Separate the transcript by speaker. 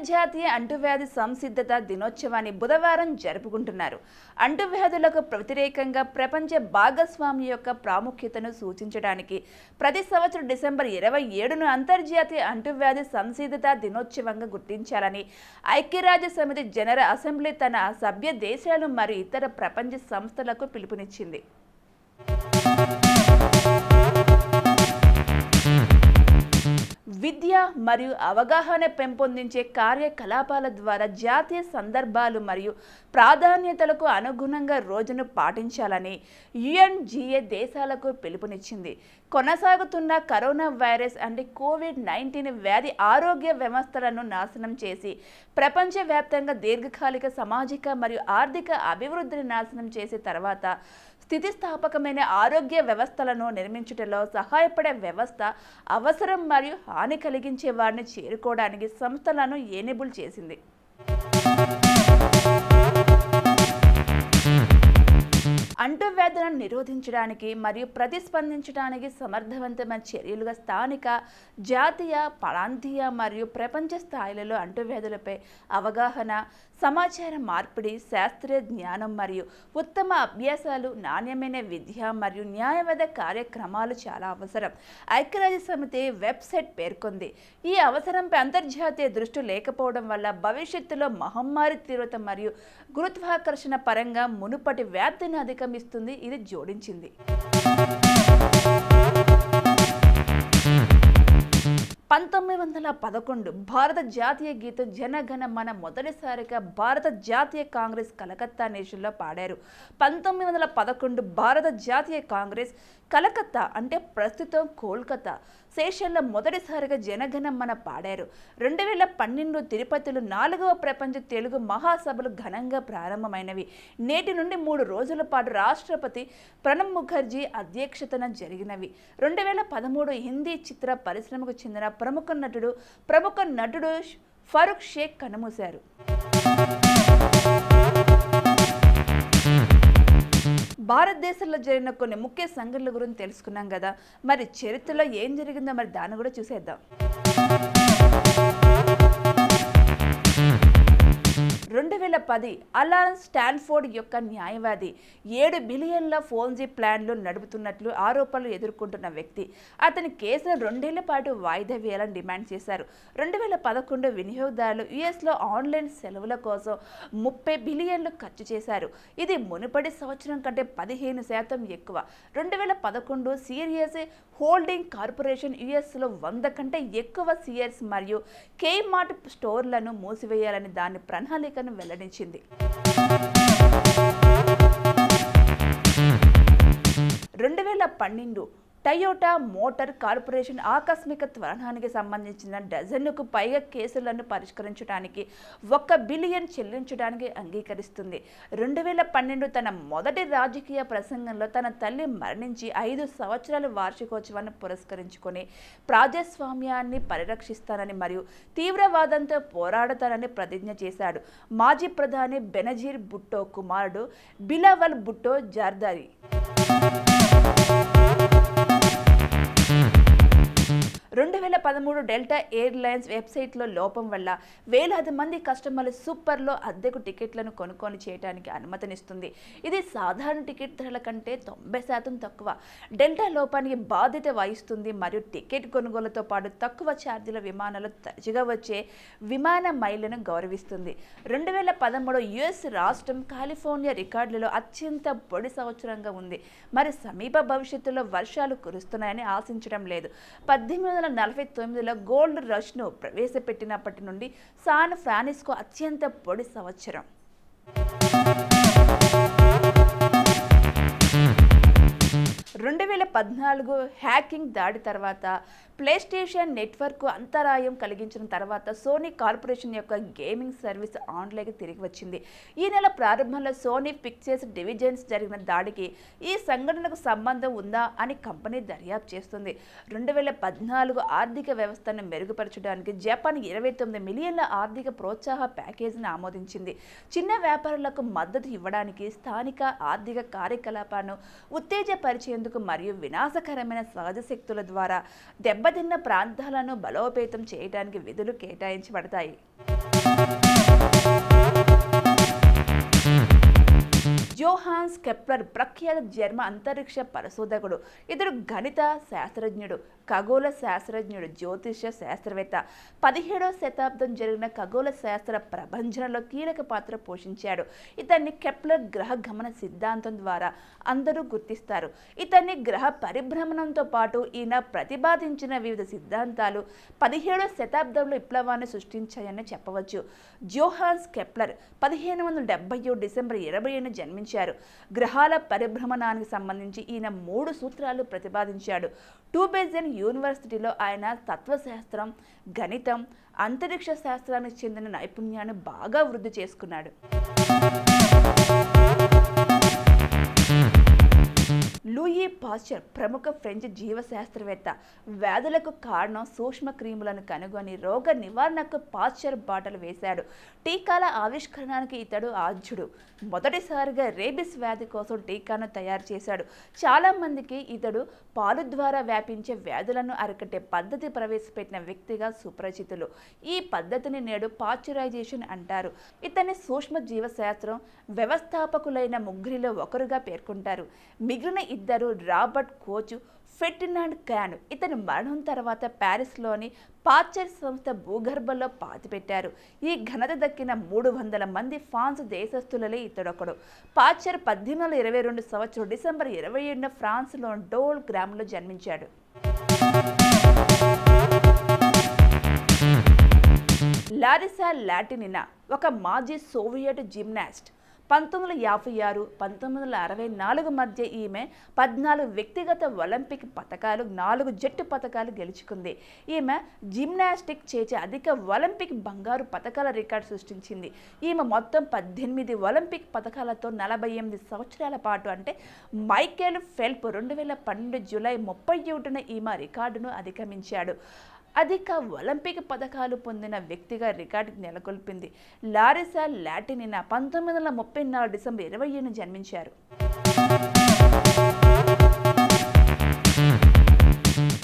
Speaker 1: అంతర్జాతీయ అంటువ్యాధి సంసిద్ధత దినోత్సవాన్ని బుధవారం జరుపుకుంటున్నారు. అంటువ్యాధులకు వ్యతిరేకంగా ప్రపంచ భాగస్వామ్య యొక్క ప్రాముఖ్యతను సూచించడానికి ప్రతి సంవత్సరం డిసెంబర్ 27ను అంతర్జాతీయ అంటువ్యాధి సంసిద్ధత దినోత్సవంగా గుర్తించాలని ఐక్యరాజ్యసమితి జనరల్ అసెంబ్లీ తన సభ్య దేశాలు మరియు ఇతర ప్రపంచ సంస్థలకు పిలుపునిచ్చింది. విద్య మరియు అవగాహన పెంపొందించే కార్యకలాపాల ద్వారా జాతీయ సందర్భాలు మరియు ప్రాధాన్యతలకు అనుగుణంగా రోజును పాటించాలని యుఎన్జిఏ దేశాలకు పిలుపునిచ్చింది. కొనసాగుతున్న కరోనా వైరస్ అంటే కోవిడ్-19 వ్యాధి ఆరోగ్య వ్యవస్థలను నాశనం చేసి ప్రపంచవ్యాప్తంగా దీర్ఘకాలిక సామాజిక మరియు ఆర్థిక అభివృద్ధిని నాశనం చేసే తర్వాత స్థితిస్థాపకమైన ఆరోగ్య వ్యవస్థలను నిర్మించడంలో సహాయపడే వ్యవస్థ అవసరం మరియు హాని కలిగించే వారిని చేరుకోవడానికి సంస్థలను ఎనేబుల్ చేసింది. అంటువ్యాధులను నిరోధించడానికి మరియు ప్రతిస్పందించడానికి సమర్థవంతమైన చర్యలుగా స్థానిక, జాతీయ, ప్రాంతీయ మరియు ప్రపంచ స్థాయిలలో అంటువ్యాధులపై అవగాహన, సమాచార మార్పిడి, శాస్త్రీయ జ్ఞానం మరియు ఉత్తమ అభ్యాసాలు, నాణ్యమైన విద్య మరియు న్యాయవాద కార్యక్రమాలు చాలా అవసరం. ఐక్యరాజ్యసమితి వెబ్సైట్ పేర్కొంది. ఈ అవసరంపై అంతర్జాతీయ దృష్టి లేకపోవడం వల్ల భవిష్యత్తులో మహమ్మారి తీవ్రత మరియు గురుత్వాకర్షణ పరంగా మునుపటి వ్యాప్తిని అధిగమిస్తుంది. ఇది జోడించింది. 1911 భారత జాతీయ గీతం జనగణ మన మొదటిసారిగా భారత జాతీయ కాంగ్రెస్ కలకత్తా నేషన్లో పాడారు. 1911 భారత జాతీయ కాంగ్రెస్ కలకత్తా అంటే ప్రస్తుతం కోల్కతా సెషన్లో మొదటిసారిగా జనగణ మన పాడారు. 2012 తిరుపతిలో 4వ ప్రపంచ తెలుగు మహాసభలు ఘనంగా ప్రారంభమైనవి. నేటి నుండి 3 రోజుల పాటు రాష్ట్రపతి ప్రణబ్ ముఖర్జీ అధ్యక్షతన జరిగినవి. 2013 హిందీ చిత్ర పరిశ్రమకు చెందిన ప్రముఖ నటుడు ఫరూక్ షేక్ కన్నుమూశారు. భారతదేశంలో జరిగిన కొన్ని ముఖ్య సంఘటనల గురించి తెలుసుకున్నాం కదా. మరి చరిత్రలో ఏం జరిగిందో మరి దాన్ని కూడా చూసేద్దాం. 2010 అలాన్ స్టాన్ఫోర్డ్ యొక్క న్యాయవాది 7 బిలియన్ల ఫోన్జీ ప్లాన్లు నడుపుతున్నట్లు ఆరోపణలు ఎదుర్కొంటున్న వ్యక్తి. అతని కేసును 2 ఏళ్ల పాటు వాయిదా వేయాలని డిమాండ్ చేశారు. 2011 వినియోగదారులు యుఎస్లో ఆన్లైన్ సెలవుల కోసం 30 బిలియన్లు ఖర్చు చేశారు. ఇది మునుపటి సంవత్సరం కంటే 15% ఎక్కువ. 2011 సీరియస్ హోల్డింగ్ కార్పొరేషన్ యుఎస్లో 100 కంటే ఎక్కువ సియర్స్ మరియు కేమార్ట్ స్టోర్లను మూసివేయాలని దాని ప్రణాళికను వెల్లడించింది. 2012 టయోటా మోటార్ కార్పొరేషన్ ఆకస్మిక త్వరణానికి సంబంధించిన డజన్కు పైగా కేసులను పరిష్కరించడానికి 1 బిలియన్ చెల్లించడానికి అంగీకరిస్తుంది. 2012 తన మొదటి రాజకీయ ప్రసంగంలో తన తల్లి మరణించి 5 సంవత్సరాల వార్షికోత్సవాన్ని పురస్కరించుకొని ప్రజాస్వామ్యాన్ని పరిరక్షిస్తానని మరియు తీవ్రవాదంతో పోరాడతానని ప్రతిజ్ఞ చేశాడు. మాజీ ప్రధాని బెనజీర్ భుట్టో కుమారుడు బిలావల్ భుట్టో జర్దారి 2013 డెల్టా ఎయిర్లైన్స్ వెబ్సైట్లో లోపం వల్ల వేలాది మంది కస్టమర్లు సూపర్లో అద్దెకు టికెట్లను కొనుగోలు చేయడానికి అనుమతినిస్తుంది. ఇది సాధారణ టికెట్ ధరల కంటే 90% తక్కువ. డెల్టా లోపానికి బాధ్యత వహిస్తుంది మరియు టికెట్ కొనుగోలుతో పాటు తక్కువ ఛార్జీల విమానాలు తరచుగా వచ్చే విమాన మైళ్లను గౌరవిస్తుంది. 2013 యుఎస్ రాష్ట్రం కాలిఫోర్నియా రికార్డులలో అత్యంత పొడి సంవత్సరంగా ఉంది. మరి సమీప భవిష్యత్తులో వర్షాలు కురుస్తున్నాయని ఆశించడం లేదు. 1949లో గోల్డ్ రష్ను ప్రవేశపెట్టినప్పటి నుండి శాన్ ఫ్రాన్సిస్కో అత్యంత పొడి సంవత్సరం. 2014 హ్యాకింగ్ దాడి తర్వాత ప్లేస్టేషన్ నెట్వర్క్ అంతరాయం కలిగించిన తర్వాత సోనీ కార్పొరేషన్ యొక్క గేమింగ్ సర్వీస్ ఆన్లైన్కి తిరిగి వచ్చింది. ఈ నెల ప్రారంభంలో సోనీ పిక్చర్స్ డివిజన్స్ జరిగిన దాడికి ఈ సంఘటనకు సంబంధం ఉందా అని కంపెనీ దర్యాప్తు చేస్తుంది. 2014 ఆర్థిక వ్యవస్థను మెరుగుపరచడానికి జపాన్ 29 మిలియన్ల ఆర్థిక ప్రోత్సాహ ప్యాకేజీని ఆమోదించింది. చిన్న వ్యాపారులకు మద్దతు ఇవ్వడానికి, స్థానిక ఆర్థిక కార్యకలాపాలను ఉత్తేజపరిచేందుకు మరియు వినాశకరమైన సహజ శక్తుల ద్వారా దెబ్బతిన్న ప్రాంతాలను బలోపేతం చేయడానికి విధులు కేటాయించబడతాయి. జోహాన్స్ కెప్లర్ ప్రఖ్యాత జర్మన్ అంతరిక్ష పరిశోధకుడు. ఇతడు గణిత శాస్త్రజ్ఞుడు, ఖగోళ శాస్త్రజ్ఞుడు, జ్యోతిష శాస్త్రవేత్త. 17వ శతాబ్దం జరిగిన ఖగోళ శాస్త్ర ప్రభంజనలో కీలక పాత్ర పోషించాడు. ఇతన్ని కెప్లర్ గ్రహ గమన సిద్ధాంతం ద్వారా అందరూ గుర్తిస్తారు. ఇతన్ని గ్రహ పరిభ్రమణంతో పాటు ఈయన ప్రతిపాదించిన వివిధ సిద్ధాంతాలు 17వ శతాబ్దంలో విప్లవాన్ని సృష్టించాయని చెప్పవచ్చు. జోహాన్స్ కెప్లర్ 1570 డిసెంబర్ 20న జన్మించారు. గ్రహాల పరిభ్రమణానికి సంబంధించి ఈయన 3 సూత్రాలు ప్రతిపాదించాడు. ట్యూబెజెన్ యూనివర్సిటీలో ఆయన తత్వశాస్త్రం, గణితం, అంతరిక్ష శాస్త్రానికి చెందిన నైపుణ్యాన్ని బాగా వృద్ధి చేసుకున్నాడు. లూయి పాస్చర్ ప్రముఖ ఫ్రెంచ్ జీవశాస్త్రవేత్త. వ్యాధులకు కారణం సూక్ష్మ క్రిములను కనుగొని రోగ నివారణకు పాస్చర్ బాటలు వేశాడు. టీకాల ఆవిష్కరణకి ఇతడు ఆద్యుడు. మొదటిసారిగా రేబిస్ వ్యాధి కోసం టీకాను తయారు చేశాడు. చాలా మందికి ఇతడు పాలు ద్వారా వ్యాపించే వ్యాధులను అరికట్టే పద్ధతి ప్రవేశపెట్టిన వ్యక్తిగా సుపరిచితులు. ఈ పద్ధతిని నేడు పాశ్చరైజేషన్ అంటారు. ఇతన్ని సూక్ష్మ జీవశాస్త్రం వ్యవస్థాపకులైన ముగ్గురిలో ఒకరుగా పేర్కొంటారు. మిగిలిన ఇద్దరు రాబర్ట్ కోచ్, ఫెర్డినాండ్ క్యాన్. ఇతని మరణం తర్వాత ప్యారిస్లోని పాశ్చర్ సంస్థ భూగర్భంలో పాతిపెట్టారు. ఈ ఘనత దక్కిన 300 మంది ఫ్రాన్స్ దేశస్థులలో ఇతడొకడు. పాశ్చర్ 1822 సంవత్సరం డిసెంబర్ 27న ఫ్రాన్స్లోని డోల్ గ్రామంలో జన్మించాడు. లారిసా లాటినినా ఒక మాజీ సోవియట్ జిమ్నాస్ట్. 1956, 1964 మధ్య ఈమె 14 వ్యక్తిగత ఒలింపిక్ పతకాలు, 4 జట్టు పతకాలు గెలుచుకుంది. ఈమె జిమ్నాస్టిక్ చేసే అధిక ఒలింపిక్ బంగారు పతకాల రికార్డు సృష్టించింది. ఈమె మొత్తం 18 ఒలింపిక్ పతకాలతో 48 సంవత్సరాల పాటు, అంటే మైకేల్ ఫెల్ప్ 2012 జూలై 31న ఈమె రికార్డును అధిగమించాడు. అధిక ఒలింపిక్ పథకాలు పొందిన వ్యక్తిగా రికార్డు నెలకొల్పింది. లారిసా లాటినినా 1934 డిసెంబర్ 20న జన్మించారు.